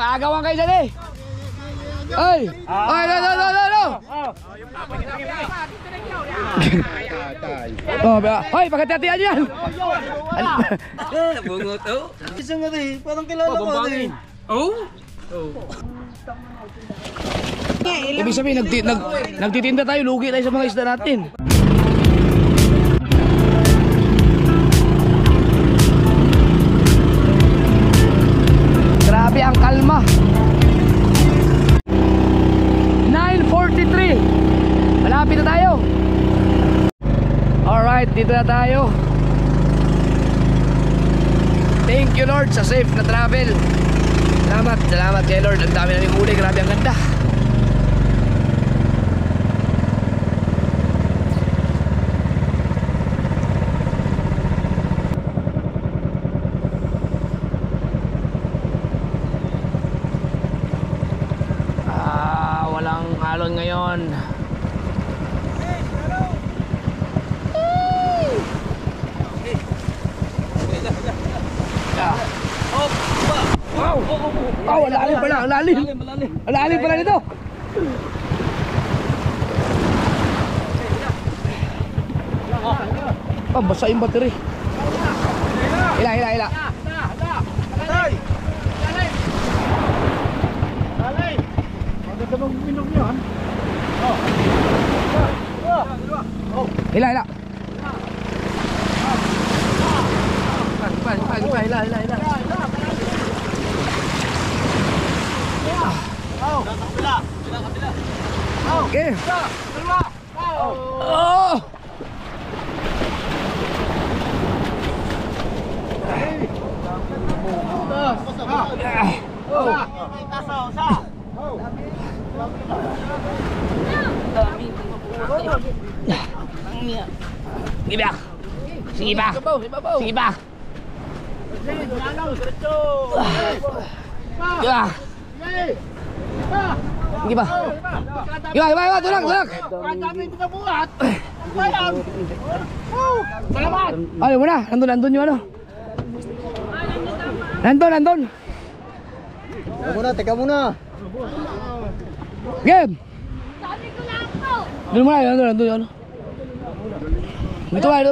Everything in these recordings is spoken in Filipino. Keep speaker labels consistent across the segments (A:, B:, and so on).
A: Agawan kayo dyan eh. Ay! Ay! No! Oh, hoy, pagkati-hatian yan!
B: Bungot, oh!
C: Isa nga rin, parang kilala ko rin.
B: Oh?
A: Ibig sabihin, nagtitinda tayo, lugi tayo sa mga isda natin. Grabe ang kalma. 9:43. Malapit na tayo. Alright, dito na tayo. Thank you Lord sa safe na travel. Salamat kay Lord. Ang dami namin huli, grabe ang ganda. Walang alon ngayon. Wow, lalim pala, lalim. Lalim pala nito. Oh, basa yung battery. Hila. Hila. Okay. Oh. Sige ba. Tulak. Salamat. Ayaw mo na, nandun yung ano. Nandun.
C: Teka muna.
A: Game. Doon muna, nandun yung ano. Dito ba?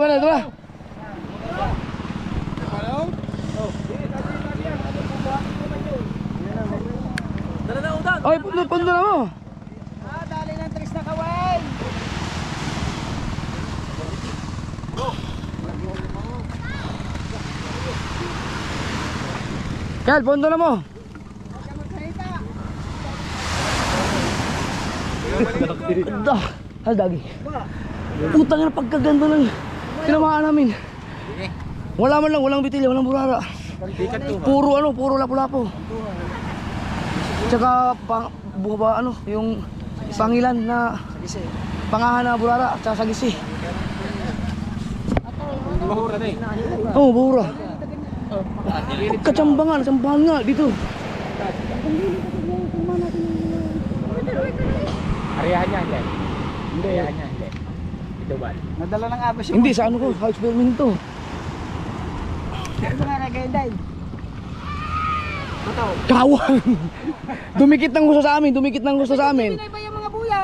A: Oy, pundo na mo.
C: Dali ng tris na kawain.
A: Kel, pundo na mo. Dagi. Putang ina, pagkaganda ng tinamaan namin. Walang bitilya, walang burara. Puro lapu-lapu. Tsaka yung pangilan na pangahan na burara at saka sagisi.
B: Bahura na eh.
A: Oo, bahura. Kacambangan nga dito.
B: Ariyahan niya, hindi. Ito ba?
C: Nadala ng abas yung...
A: Hindi, sa ano ko, house experiment to.
C: Ano nga nagayun dahil?
A: Kawang! Dumikit ng gusto sa amin.
C: Binay yung mga buya?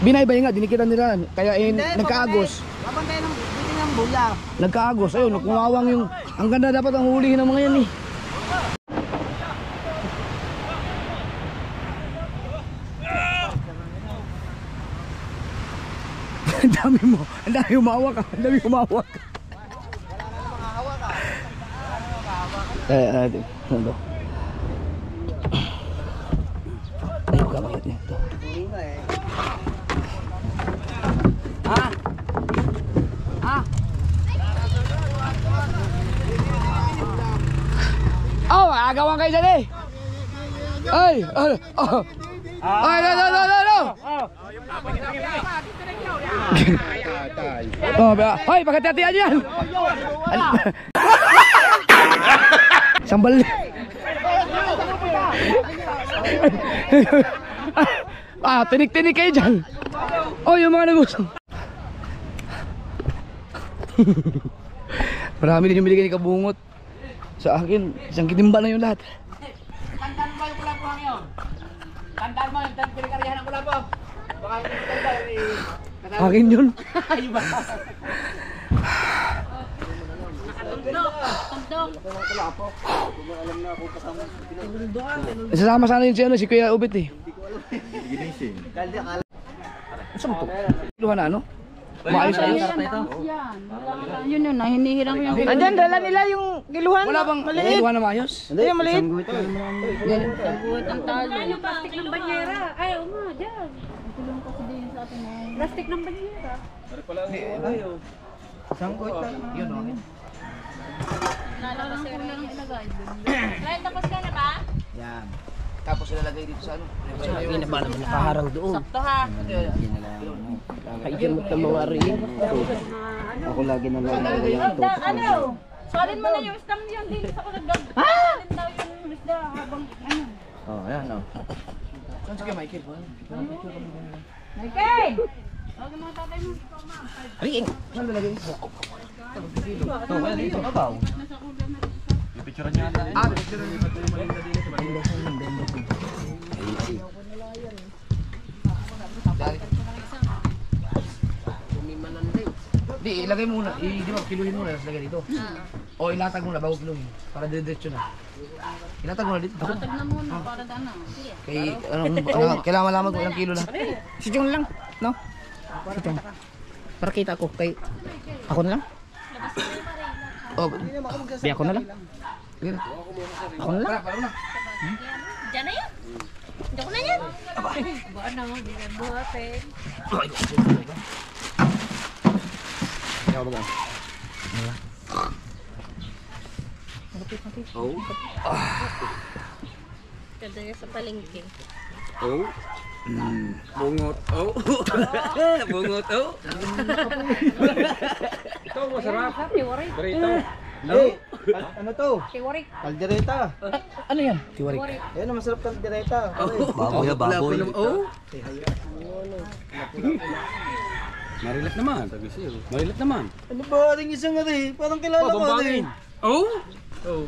A: Binay nga, dinikitan nila. Kaya nagkaagos.
C: Labang kayo ng bitin ng buya.
A: Nagkaagos, ayun, kumawang yung... Ang ganda dapat ang hulihin ng mga yan eh. Ang dami humawak. Ano? Ay, kabayat niya ito. Oh, agawan kayo dyan eh. Ay, no. Oh, hoy, pagkati-hatian yan. Sambal. Tinik-tinik kayo dyan. Oh, yung mga nagusang. Marami din yung binigay ni Kabungot. Sa akin, isang kitimba na yung lahat.
B: kulapo ngayon. Tandaan mo, yung pinagkaryahan ng kulapo. Baka hindi mo tandaan eh.
A: Akin yun.
B: Iba.
A: Isasama sana yun si, ano, si Kuya Ubit eh. Saan to? Luha na ano? Maayos ayos.
D: Yun yun, hinihirang ko yung
C: Andyan, dala nila yung kiluhan.
A: Wala bang luha na maayos?
C: Hindi, yung maliit.
D: buhat ang talo.
E: Ano, plastic ng banyera? Ay, oo nga, dyan.
D: Tulong kasi din sa atin na.
E: Plastic ng banyera.
A: Yun, okay.
D: Nalalang ko lang ilagay.
E: Ryan, tapos ka na ba?
C: Yan.
A: Tapos ilalagay dito sa ano?
C: Hindi na ba naman nakaharang doon?
E: Sakto ha.
C: Kaiyan mo ng mga rin. Ako lagi na lang.
E: Ano? Salin mo na yung stamp yun. Di sa ko nagdag. Salin daw yung isda habang ano.
C: Oh, ayan oh.
A: Saan si Kuya Michael?
E: Michael! Huwag mga tatay mo.
C: Ring.
A: Saan lalagay dito?
C: Ito, kaya dito kabaw.
A: Ah, picture na Di, ilagay muna. Di ba, kiluhin muna. Tapos lagay dito. O ilatag muna bago kiluhin. Para diretso na. Ilatag muna dito.
D: Tag na muna para dana.
A: Kay, kailangan malaman kung ilang kilo na.
C: Si Jong lang, no? Si Jong. Para kita ko kay ako na lang.
A: Oh,
C: Di ako na lang.
A: sige na.
C: Ako na lang.
A: Para na.
E: Diyan na yan. Diyan ko na yan. Buwan na, hindi na buhatin.
A: Ikaw ba? Oh.
E: Kada sa palengke.
A: Oh. Bungot. Oh. Bungot. Oh.
B: Ito, masarap.
E: Tiwarik.
B: Burrito.
C: Hey, ano to?
E: Tiwarik.
C: Kaldereta.
A: Ano yan? Tiwarik.
C: Ayan, masarap kaldereta.
A: Baboy na baboy. Oh.
B: Marilat naman. Marilat naman.
C: Ano ba ring isang ari? Parang kilala ko
B: Bambangin. Oh? Oh.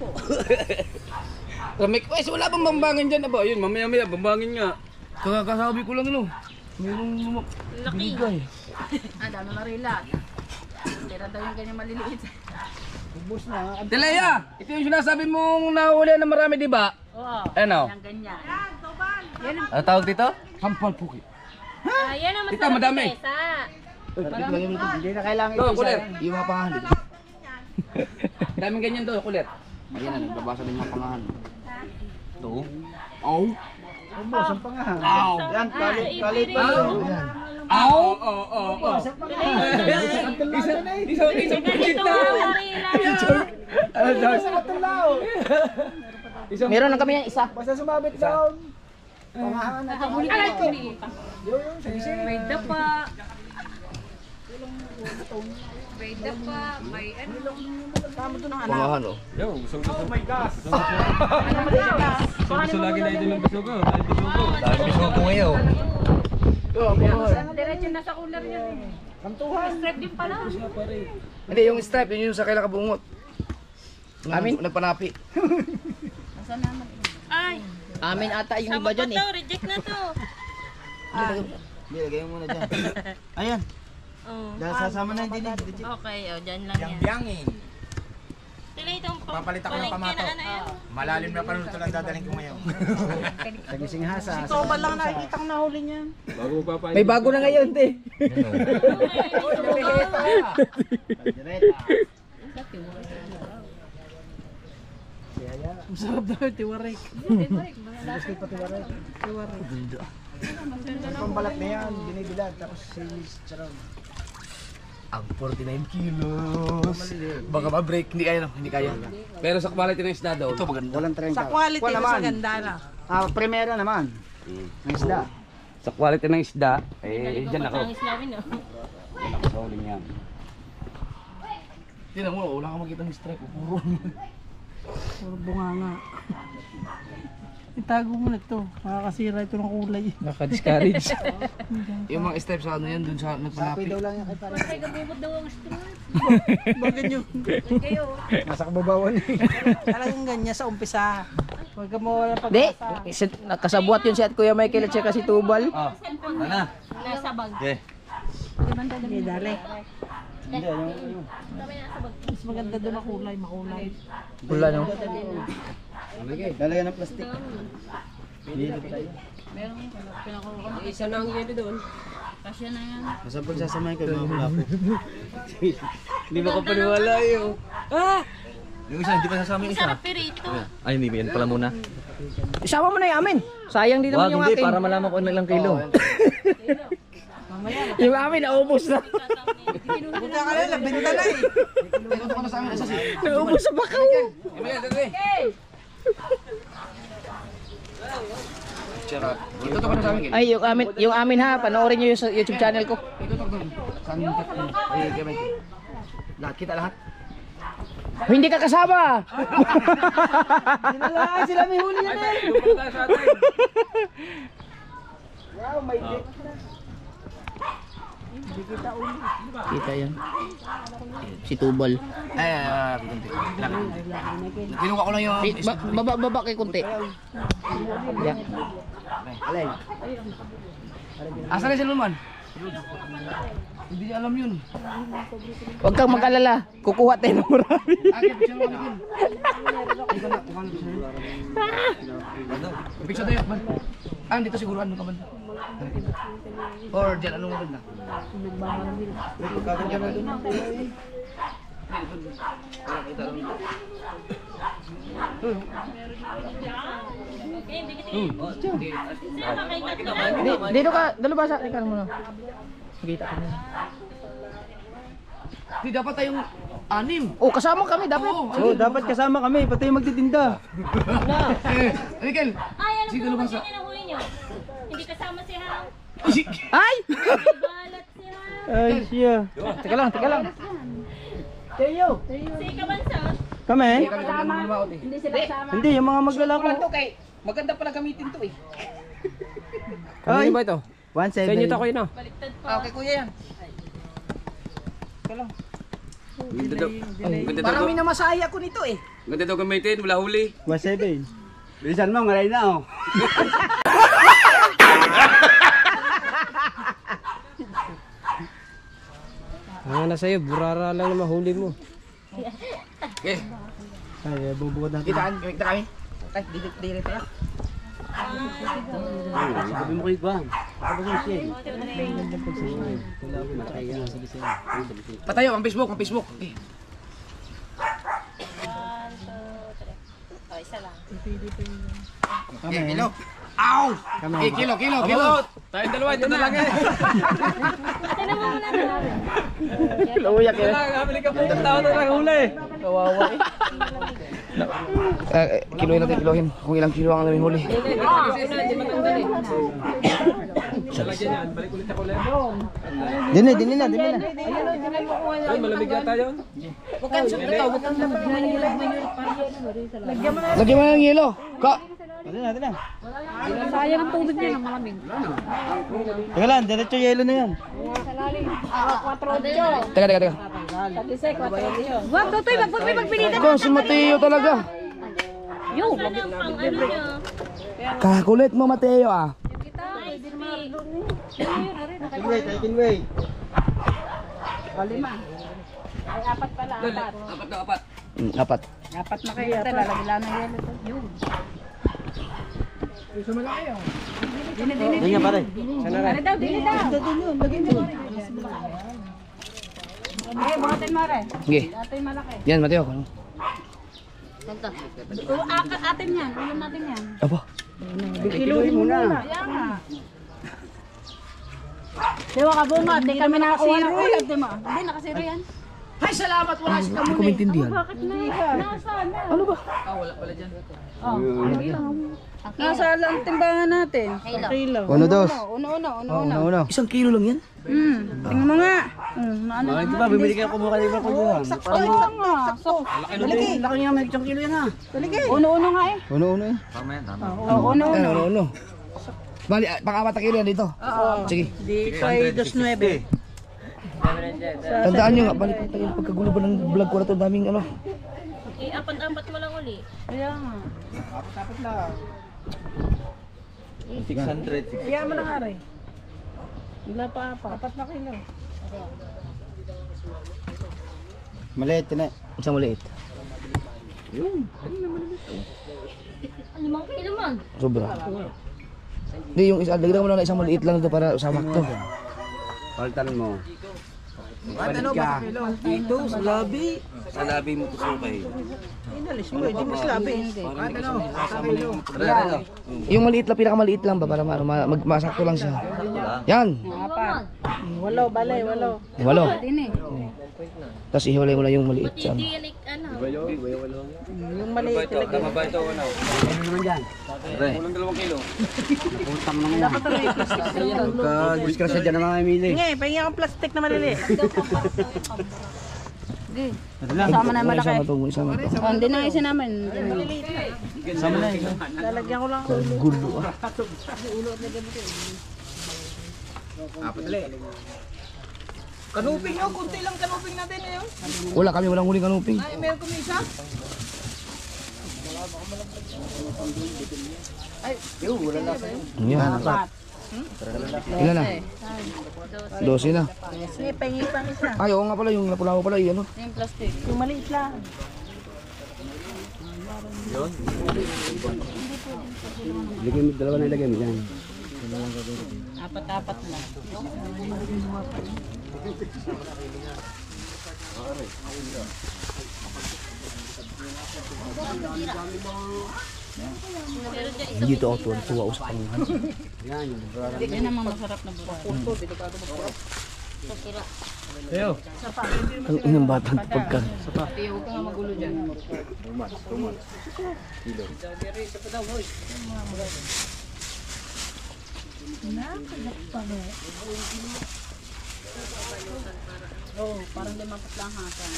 B: Ramik, wes wala bang bambangin dyan? Aba, yun, mamaya-maya, bambangin nga.
A: Kakasabi ko lang ano. Mayroong bigay.
D: Dami marilat. Tira daw yung ganyan maliliit.
C: Ubus na.
A: Teleya, ito yung sinasabi mong nahuli na marami, di ba?
D: Oo.
A: Ano?
D: Yung ganyan.
A: Ano tawag dito? Sampal puki.
E: Ayan ang
A: Tita,
E: masarap
A: madami.
E: ni Tessa.
C: Hindi na kailangan
A: Ito,
C: ito.
A: kulit. Yung mga pangahan dito. Daming ganyan to, kulit. Ayan na, nagbabasa din yung pangahan. Ito. Oh.
C: Ubus ang pangahan.
A: Ow.
C: Yan, kalit pa.
A: Ayan. Ow.
B: Oo, oo, oo.
C: Isa
E: Ganito ang marila.
C: Meron na kami yan isa. Basta sumabit down. Pangahan na.
E: May dapa. May dapa. May ano.
A: Pangahan, oh.
B: Yo, oh my gosh. Gusto lagi na ito ng bisugo. Dahil bisugo.
A: Dahil gusto ko ngayon.
E: Diretso na sa cooler yan. Strap din pala.
A: Hindi, yung stripe, yun yung sa kailang kabungot. Amin? Nagpanapi.
D: Saan naman?
E: Ay,
C: Amin ata yung
E: sama pa to. Reject na to.
C: Hindi, lagay mo muna dyan. Ayan.
E: Oh.
C: Dahil sasama na yung dinig.
E: Okay, oh, dyan lang yan.
B: Biyangin.
E: Sila itong
B: Papalitan ko ng
E: palengke
B: pamato.
E: na ano yan.
B: Malalim na panuto lang dadaling ko ngayon.
C: Tagising hasa. Ito ba lang nakikita ang nahuli niyan?
B: Bago pa pa.
A: May bago na ngayon, te.
C: Masarap daw yung tiwarik. Ang balat na yan, binibilad. Tapos silis, charong.
A: Ang 49 kilos. Baka ma-break. Hindi kaya, hindi kaya. Pero sa quality ng isda daw. Ito maganda.
C: Walang 30.
F: Sa quality
C: Kuha
F: sa
C: naman.
F: ganda na.
C: Primera naman. Ang isda.
B: Sa quality ng isda, eh, dyan ako.
E: Ang islamin, oh.
B: Sa uling yan.
A: Tingnan mo, wala kang makita ng stripe. Puro.
F: Puro bunganga. Itago mo na ito. Makakasira ito ng kulay.
A: Naka-discourage. Yung mga stripes sa ano yan, dun sa
C: Sapi
A: nagpanapi.
C: daw lang yan kay pare.
E: Ay, gabubot daw ang strap.
F: Bakit yun?
E: Kayo.
C: Nasa kababawan eh.
F: Talagang ganyan sa umpisa. Huwag ka mawala pag
C: Di, nakasabuat yun si at Kuya Michael at saka si Tubal.
B: Oh. Ano?
E: Nasa bag.
B: Okay.
F: Sige, dali. Mas maganda doon ang kulay, makulay.
C: Wala no.
A: Lalagyan ng plastic.
D: Isa na ang yelo doon.
E: Kasya na yan.
A: Masapag sasamahin ko mga kulapo.
B: Hindi ba ko paniwala yun? Yung isa, hindi pa sasama yung isa.
E: Sarap pirito.
B: Ay, hindi. Yan pala muna.
C: Isama mo na yung amin. Sayang din naman yung
B: hindi.
C: akin.
B: Para malaman ko ilang kilo.
C: Yung amin naubos na.
F: Buta ka lang, labenta na eh.
A: Ito ko na sa amin. Isa si.
C: Naubos sa bakaw.
A: Ito ko na sa amin.
C: Ay, yung amin ha. Panoorin nyo yung sa YouTube channel ko.
A: Ito to doon. Saan yung kaya lahat kita lahat.
C: Hindi ka kasama.
F: Sila sila may huli yan eh.
C: Kita yan. Si Tubal.
A: Kinuha ko lang yung...
C: Baba kay kunti. Yeah.
A: Asa na si Lulman? Hindi niya alam yun.
C: Huwag kang mag-alala. Kukuha tayo ng marami.
A: Agad, picture mo kami. Ikaw na, picture tayo. Dito siguro ano ka ba? Or dyan, anong maganda? Kagad ka na doon.
C: Dito ka, dalubasa. Ikaw muna. Kita ka na.
A: Di dapat tayong anim.
C: Oh, kasama kami dapat.
F: Oh, dapat kasama kami, pati yung magtitinda.
A: Michael.
E: Ay, ano
A: Sige,
E: po
A: lumasa.
E: yung kinahuli nyo? Hindi kasama si Hang.
C: Ay!
E: Balat si Hang.
F: Ay, siya.
C: Teka lang.
F: Teyo.
E: Si Kabansa.
F: Kami?
E: Hindi sila kasama.
F: Hindi, yung mga maglalako.
C: Maganda pala gamitin to eh.
F: Ay,
C: ba ito?
F: 1.7.
C: Sa inyo to kuya no?
E: Baliktad pa.
C: Okay kuya yan.
D: Parang minamasaya ko nito eh.
B: Ganda daw gamitin, wala huli.
F: 1.7. Bilisan mo, ngayon na oh.
C: na sa'yo, burara lang na mahuli mo.
A: Okay.
F: Ay, bubuod natin.
A: Kita kami.
D: Ay, dili tayo.
F: Sabi mo kay Guang.
A: Patayo, ang Facebook. Okay.
E: O, isa lang.
A: Okay, kilo. Ow! Okay, kilo.
B: Tayo dalawa, ito na lang eh.
E: Tinan mo muna na.
C: Lauyak yan.
B: Habili ka po ng tao na lang huli.
C: Kawawa eh.
A: Kilohin. Kung ilang kilo ang namin huli.
F: Dini na.
B: Ay, malamig yata yun.
A: Lagyan mo ng yelo. Ka!
F: Dali na.
D: Sayang ang tubig niya ng malamig.
F: Teka lang, diretso yelo na yan.
A: Teka.
E: Wag, Totoy, magpilitan.
A: Ikaw, si Mateo talaga.
E: Yung pang ano nyo.
A: Kakulit mo, Mateo ah.
E: Nice pick.
F: Wait.
A: Apat.
D: Dapat na kayo ate, lalagyan na yelo to. Yun.
F: Hindi nga pare.
D: Dili daw. Okay, buhatin mo rin.
A: Sige.
D: Ito yung malaki.
A: Yan, Mateo.
D: Atin yan, ulam natin yan.
A: Aba.
F: Kiluhin mo na.
D: Ayan nga. Diwa ka bunga, di kami nakakuha ng ulam, di mo? Hindi, nakasiro yan. Ay, salamat, wala si
A: Hindi ko maintindihan.
E: Bakit na? Nasaan na?
A: Ano ba?
D: Nasa lang timbangan natin. Kilo.
F: Uno, dos.
D: Uno.
A: Isang kilo lang yan?
D: Tingnan mo nga. Ano?
F: Ito ba, bibili kayo kumuha kanina ko doon.
D: Sakto lang nga.
F: Laki niya, may isang kilo yan ha.
D: Uno nga eh.
F: Uno eh.
D: Uno.
A: Ano? Bali, pang-apat na kilo yan dito. Sige.
D: Dito ay 2.9.
A: Tandaan nyo nga, balik ko tayo pagkagulo ba ng vlog ko na to, daming ano.
E: Apat-apat mo lang uli.
D: Kaya nga.
B: 600.
D: Kaya mo na nga rin. Wala pa pa. 4 na kilo.
F: Maliit na.
C: Isang maliit.
E: 5 kilo man.
C: Sobra. Hindi, yung isa, dagdag mo lang na isang maliit lang ito para samak to.
F: Paltan mo.
A: Ano ba kilo? Dito, sa labi.
B: Sa labi mo tusukay.
A: Inalis mo, hindi mo sa labi. Ano? Sa kilo.
C: Yung maliit lang, pinakamaliit lang ba para masakto lang siya. Yan.
D: 8, balay, 8.
C: 8.
D: Din eh.
C: Tapos ihiwalay mo lang yung maliit
E: Buti
C: siya.
E: hindi yan ano.
D: Yung maliit talaga.
B: Tama ba ito? Ano?
F: Ano naman dyan?
B: Kulang 2 kilo.
F: Utang naman yan.
D: Dapat talaga yung plastic na yan.
F: Pagka-diskrasya dyan na mga Emily.
D: Nga, pahingi akong plastic na maliliit. Sige.
F: Ito lang.
D: Sama na yung malaki.
C: Isama to, isama to.
D: Oh, hindi na isa namin.
F: Sama na isa.
D: Lalagyan ko lang.
C: Gulo ah.
A: Apat ulit. Kanuping yun, kunti lang kanuping natin ngayon.
C: Wala kami, walang huling kanuping.
A: Ay, meron kami isa. Ay, yun, wala na sa'yo.
C: Yan. Ilan na? 12 na.
D: Sige, pahingi pang isa.
C: Ay, oo nga pala, yung napulawa pala, ano?
D: Yung plastic. Yung maliit lang.
F: Ilagay mo, dalawa na ilagay mo dyan.
D: 4 lang.
C: Dito ako tuwa ako sa kanila.
D: Yan naman masarap na buto.
C: Ang inang batang pagka.
D: Huwag ka nga magulo dyan. Oo, parang 5 lang hatan.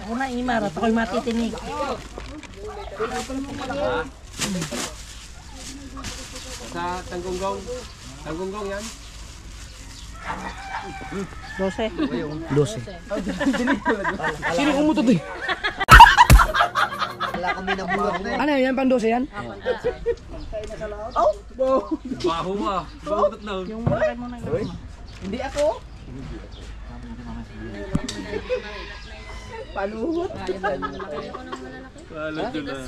D: Ako na Imar at ako'y matitinig.
B: Sa Tanggunggong. Tanggunggong yan.
D: 12.
C: 12. Sino umutot eh?
A: Wala kami nabuhat na
C: Ano yan, pang 12 yan?
B: Baho ah. Baho na.
D: Yung malaki mo na yun.
A: Hindi ako. Panuhot.
B: Wala dyan na.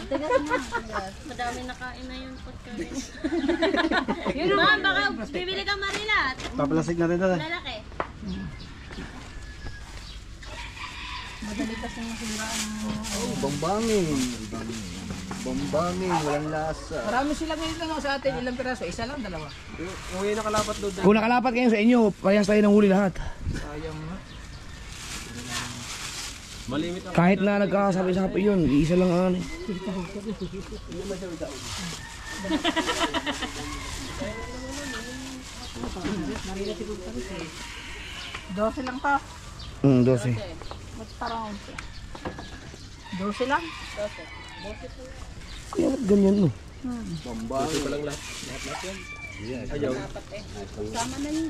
E: Tigas na. Madami nakain na yun pagkain. Yun ba, baka bibili ka Marilat.
F: Papalasig natin ito.
E: Lalaki.
A: Bambangin. Bambangin, walang lasa. Marami sila ngayon lang sa atin. Ilang piraso? Isa lang, dalawa.
B: Uwi na kalapat doon.
C: Kung nakalapat kayo sa inyo, parehas tayo ng huli lahat.
A: Sayang nga.
B: Malimit ang
C: Kahit na nagkakasabi-sabi yun, isa lang ang ano eh.
D: Dose lang to.
C: 12.
D: Ba't parang 12 lang?
C: Kaya ba't ganyan no?
B: Bambangin pa lang lahat. Lahat yan. Ayaw.
D: Sama na yun.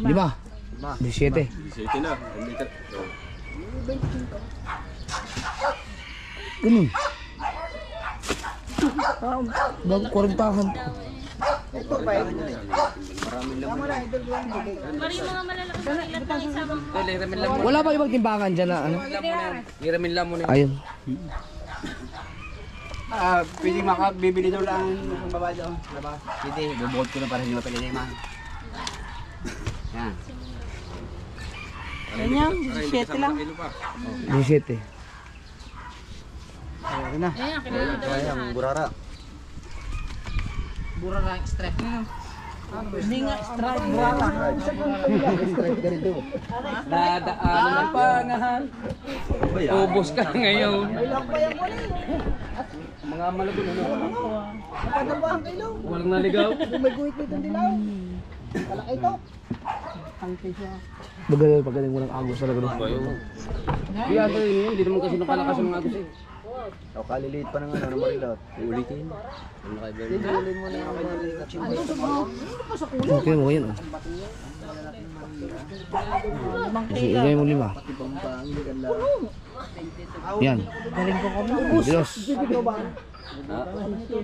C: Di ba? 17.
B: 17 na.
C: Ganun. Bago 40-han.
E: Mari yung mga malalaki Marilat na isama mo.
C: Wala ba ibang timbangan dyan na ano?
B: Hiramin lang muna.
C: Ayun.
F: Pwede makabibili daw lang ng babae daw. Diba? Pwede, bubuhod ko na para hindi mapilili ma. Yan.
D: Ganyan, 17 lang.
C: 17.
F: Ayun na.
E: Ayan, kinala daw
F: Ayan, burara.
A: Bura lang extra.
D: Hindi nga, strike. Brata.
B: Dadaan ng pangahan. Ubus ka ngayon. Mga malagon ano. Walang naligaw.
C: Magaling, pagaling walang agos talaga doon.
B: Kaya ito yun, hindi naman kasi nakalakas ang agos eh. O kaliliit pa ng ano, ng marilot. Ulitin. Ano kay Bernie? Ulin mo na yung marilot.
A: Okay mo yan. Kasi ilagay mo 5. Yan.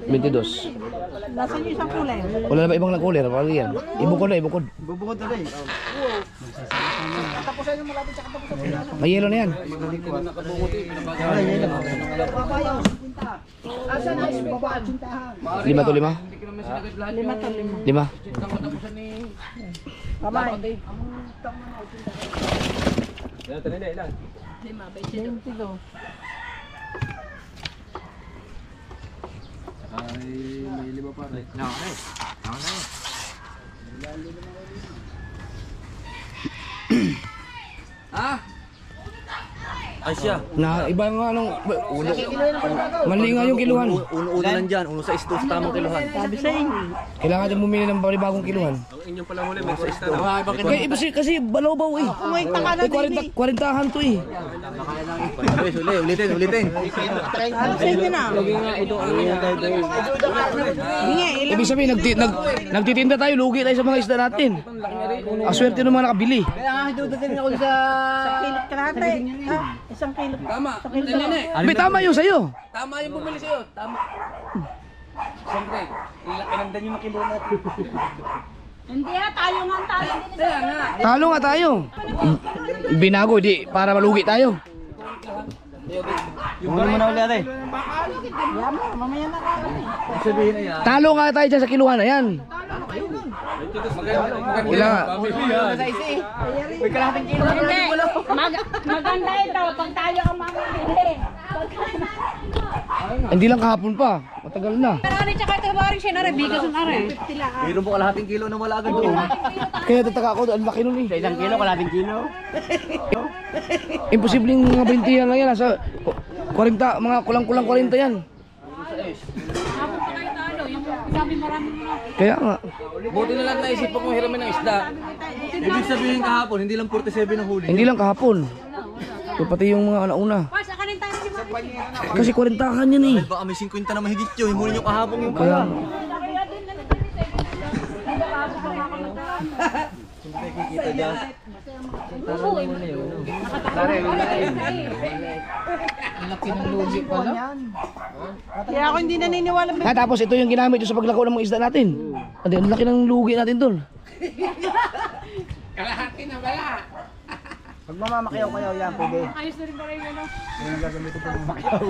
A: 22.
D: Nasaan yung isang kulay?
A: Wala na ba ibang nag-cooler? Wala yan. Ibukod na, ibukod.
F: Bubukod na rin.
A: May yelo na yan. Lima to 5? 5?
D: Kamay.
B: Ilan?
D: 22.
F: Ay, may 5 pa rin.
B: Ay siya.
A: Na iba nga anong uno. Mali nga yung kiluhan.
B: Uno lang dyan. Uno sa isto sa tamang kiluhan.
D: Sabi sa inyo.
A: Kailangan din bumili ng bagong kiluhan.
B: Ang inyong pala huli, may sa isto na.
A: Kasi balaw-baw eh.
D: May taka na din.
A: 40-40han to eh.
B: Ulitin.
D: Ano sa inyo na?
A: Ibig sabihin, nagtitinda tayo, lugi tayo sa mga isda natin. Aswerte ng mga nakabili.
F: Kaya nga, dudating ako sa...
D: Isang kilot kalahati. Isang kilot.
F: Tama.
A: May tama yun sa'yo.
F: Tama yung bumili sa'yo. Tama. Siyempre, ilandan yung makilo natin.
E: Hindi tayo nga ang talo din.
F: Kaya nga.
A: Talo nga tayo. Binago, di, para malugi tayo.
F: Yung mo na ulit ate.
D: Mamaya na ka.
F: Sabihin na yan.
A: Talo nga tayo dyan sa kiluhan na yan. Wala.
F: May kalahating kilo.
E: Hindi. Maganda ito pag tayo ang mamili.
A: Hindi lang kahapon pa. Matagal na.
E: Marami tsaka ito maring siya na rin. Bigas ng are.
B: Mayroon po kalahating kilo na wala agad doon.
A: Kaya tataka ako, ang laki nun eh.
F: 1 kilo, kalahating kilo.
A: Imposibleng mga 20 yan lang yan. Nasa 40, mga kulang-kulang 40 yan.
E: Hapon pa kayo talo. Yung sabi marami mo.
A: Kaya nga.
F: Buti na lang naisip kong hiramin ng isda.
B: Ibig sabihin kahapon, hindi lang 47 ang huli.
A: Hindi lang kahapon. Pati yung mga nauna.
E: Pa, sa kanin tayo si Mami.
A: Kasi 40-han yan eh.
B: Baka may 50 na mahigit yun. Himuli nyo kahapon yung
A: Kaya,
B: kikita dyan.
D: Kaya ako hindi naniniwala.
A: tapos ito yung ginamit sa paglako ng mga isda natin. Ang laki ng lugi natin doon.
F: Pag mamamakiyaw-kayaw yan, pwede.
E: Ayos na rin pa rin yun.
F: Yan ang gagamitin ko ng makiyaw.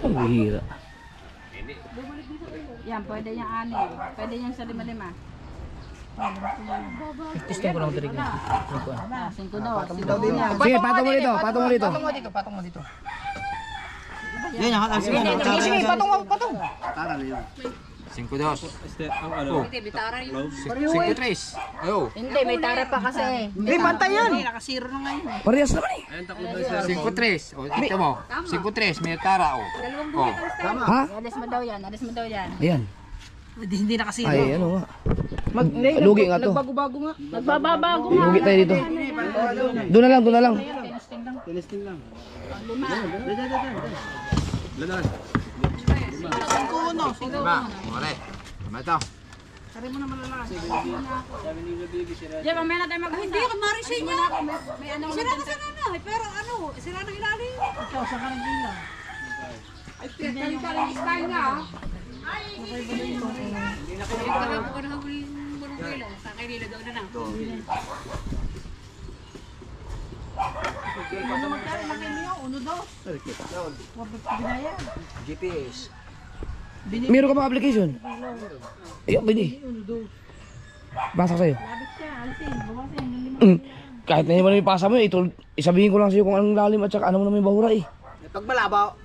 A: Ang hihira.
E: Yan, pwede yung 6. Pwede yung sa 5-5.
A: Testing ko lang ito rin.
E: 5 daw.
A: Sige, patong mo dito.
C: Patong mo dito.
F: Yan, nakatasi mo.
C: Sige, patong.
F: Tara na yun.
B: 5-2. Ang ano?
E: Hindi, bitara yun.
B: 5-3. Ayo.
E: Hindi, may tara pa kasi.
D: Hindi, pantay yan. Nakasiro na ngayon.
A: Parehas naman eh.
B: 5-3. O, ito mo. 5-3. May tara o.
E: Dalawang buhay ang style.
A: Ha?
E: Alis mo daw yan, alis mo daw yan.
A: Ayan.
D: Hindi nakasiro.
A: Ay, ano nga. Lugi nga to.
D: Nagbago-bago nga.
E: Nagbababago nga.
A: Lugi tayo dito. Doon na lang.
F: Tinisting lang.
E: 5.
B: Mare. Tama ito.
E: Diyan, mamaya na tayo mag-handa. Hindi, kumari sa inyo. May ano sira na sana na. Pero ano, sira na ilalim. Ikaw, sa kanang gila. Ay, pinagkaling style nga. Ay, kahapon ko na habol yung bunong kilo. Sa kay nila daw na lang.
B: GPS.
A: Meron ka bang application? Ayun, pwede. Basa ko sa'yo. Kahit na naman yung pasa mo, isabihin ko lang sa'yo kung anong lalim at saka ano mo naman yung bahura eh.
F: Pag malabaw.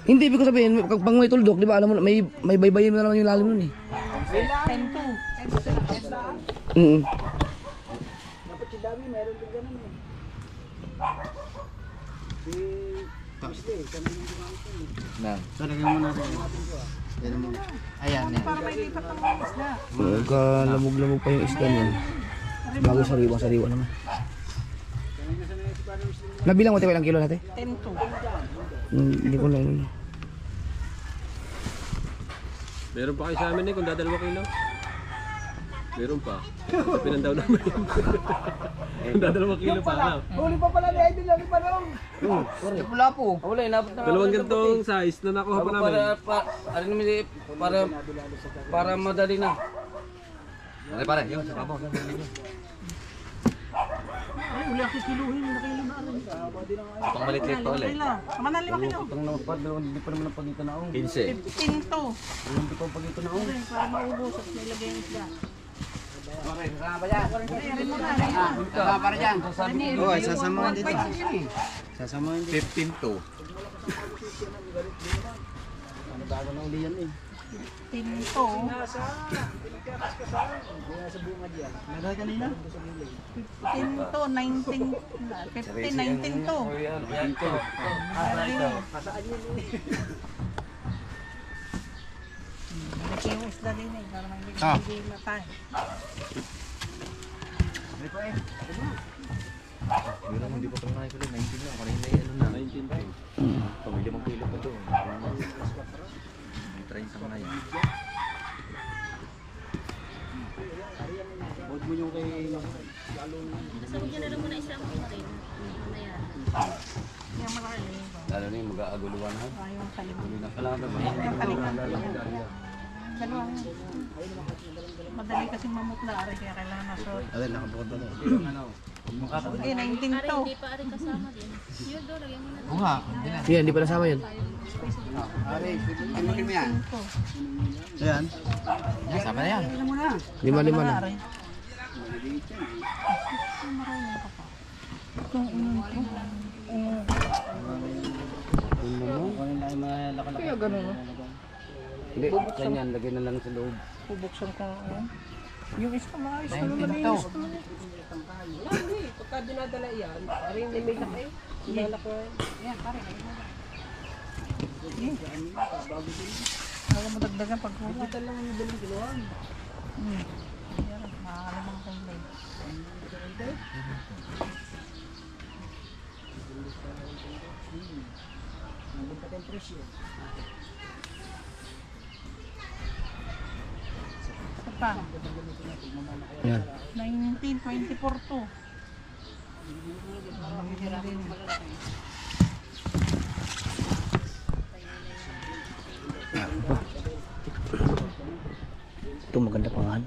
A: Hindi, ibig ko sabihin, pag may tuldok, di ba, alam mo, may baybayin mo na naman yung lalim nun eh. 10-2.
F: Dapat si Dami, meron din ganun eh. Talagyan mo na rin. Ayan, yan.
A: Lamog-lamog pa yung isda niyan. Bago sariwa naman. Nabilang mo tayo ilang kilo natin?
D: 10-2.
C: Hindi ko lang.
B: Meron pa kayo sa amin eh kung dadalawa kilo. Meron pa. Pinandaw namin. Kung dadalawa kilo pa lang.
F: Huli pa pala ni Idol lang pa nung.
A: Wala po.
F: Wala, inabot na.
B: Dalawang ganitong size na nakuha pa namin.
F: Ano naman para madali na.
B: Pare, yun, sa kabaw. Pang maliit pa ulit.
E: Manang 5 kilo.
F: Pang napad, hindi pa naman napagito na ako.
B: 15.
E: 15 to.
F: Hindi pa pagito na ako.
E: Para maubos at may lagay yung isda.
A: Kasama pa dyan.
E: Rin mo na.
A: Kasama pa rin dyan.
F: Oo, sasamahan dito. Sasamahan dito.
B: 15 to.
F: Ano bago na uli yan eh.
E: 15 to.
F: Nagay kanina?
E: 15 to. 19. 15, 19 to. Lagay yung isda din eh. Para may bigay na tayo.
B: Meron hindi pa pala nakikita. 19 lang. Kanina ano na. 19 to. Pamilya mong kilo pa to. 30 na yan.
F: Huwag mo yung kay...
D: Sabi niya na lang muna isang putin. Ano yan?
E: Yung malaki.
F: Lalo na yung mag-aaguluhan ha.
E: Yung kalimut.
F: Huli na pala na ba?
E: Yung kalimut. Dalawa. Madali kasi mamutla. Kaya kailangan na short.
F: Alin, nakabukod na.
E: Okay, 19
D: Ari,
E: to.
D: hindi pa rin kasama din. Yun doon, lagyan mo na.
A: Oo nga.
C: Yan, hindi pa nasama yun.
F: Ari, inumin mo yan.
C: Ayan.
A: Kasama na yan.
C: Lima na.
E: Kaya ganun.
F: Hindi, ganyan, lagay na lang sa loob.
E: Bubuksan ko nga. Yung isa maayos na
A: 19
E: naman
A: to.
E: yung isa.
G: Pagka dinadala yan, parang yung limit na kayo. Dinala ko yan.
E: Kaya mo dagdagan pag kulang.
G: Ito lang yung dalang ginawa.
E: Yan, makakalimang kulay. Isa pa.
C: Yan.
E: 1924 to.
C: Ito maganda pangalan.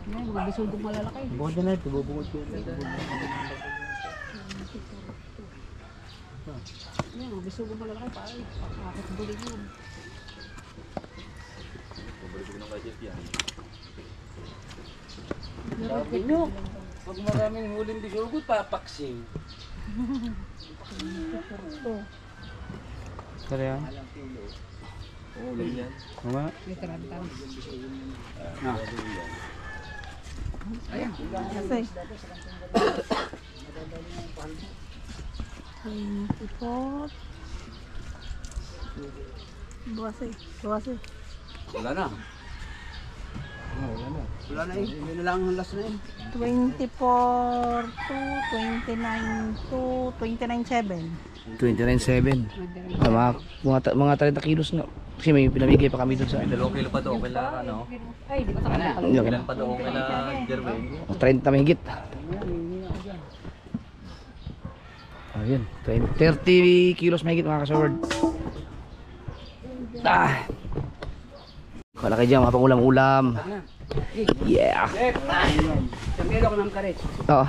E: Yan, magbisudong malalaki.
F: Bukod na ito, bubukod ko.
E: Yan, magbisudong malalaki. Parang makakasbulig yun.
F: Sabi nyo, pag maraming huling bisugot, papaksing.
C: Kaya yan.
F: Huli yan. Tama?
E: Kasi. 24. 12.
F: Wala na. Wala na eh. Hindi na lang ang last na eh.
E: 24 to 29 to 29.7.
C: 29.7. Mga 30 kilos na. Kasi may pinamigay pa kami doon sa...
B: 2 kilo pa to. Kila ano? Kailan pa to? Kila Jerwin?
C: 30 mahigit. Ayun, 30 kilos mahigit mga kasaward. Wala kayo dyan, mga pangulam-ulam. Yeah.
F: Sabihin ako ng karet.
C: Oo.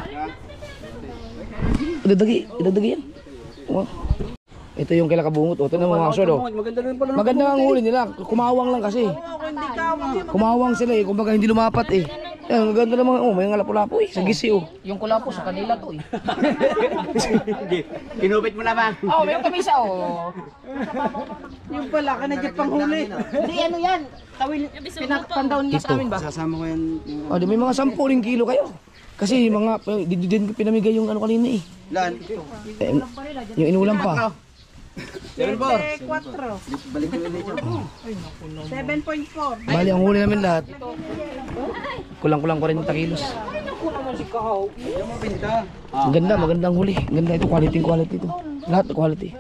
C: Idagdagi yan. Oh. Ito yung kailan kabungot. Ito na mga kasaward.
F: Maganda rin pala.
C: Maganda ang huli nila. Kumawang lang kasi. Kumawang sila eh. Kumbaga hindi lumapat eh. Ang ganda naman. Oh, may nga lapu-lapu eh. Sa gisi oh.
A: Yung kula po sa kanila to eh.
F: Kinupit mo naman.
A: Oh, meron kami isa oh.
E: Yung pala ka na dyan panghuli.
A: Hindi ano yan. Tawil. Pinakpandaw nila sa amin ba?
F: Sasama ko yan.
C: Oh, di may mga 10 kilo kayo. Kasi mga din pinamigay yung ano kanina eh.
F: Lan.
C: Yung inulam pa.
E: 24.
F: Balik ko ulit yun.
E: 7.4.
C: Bali ang huli namin lahat. Kulang-kulang 40 kilos.
F: Yung mabinta.
C: Ang ganda, magandang huli. Ang ganda ito, quality ito. Lahat quality.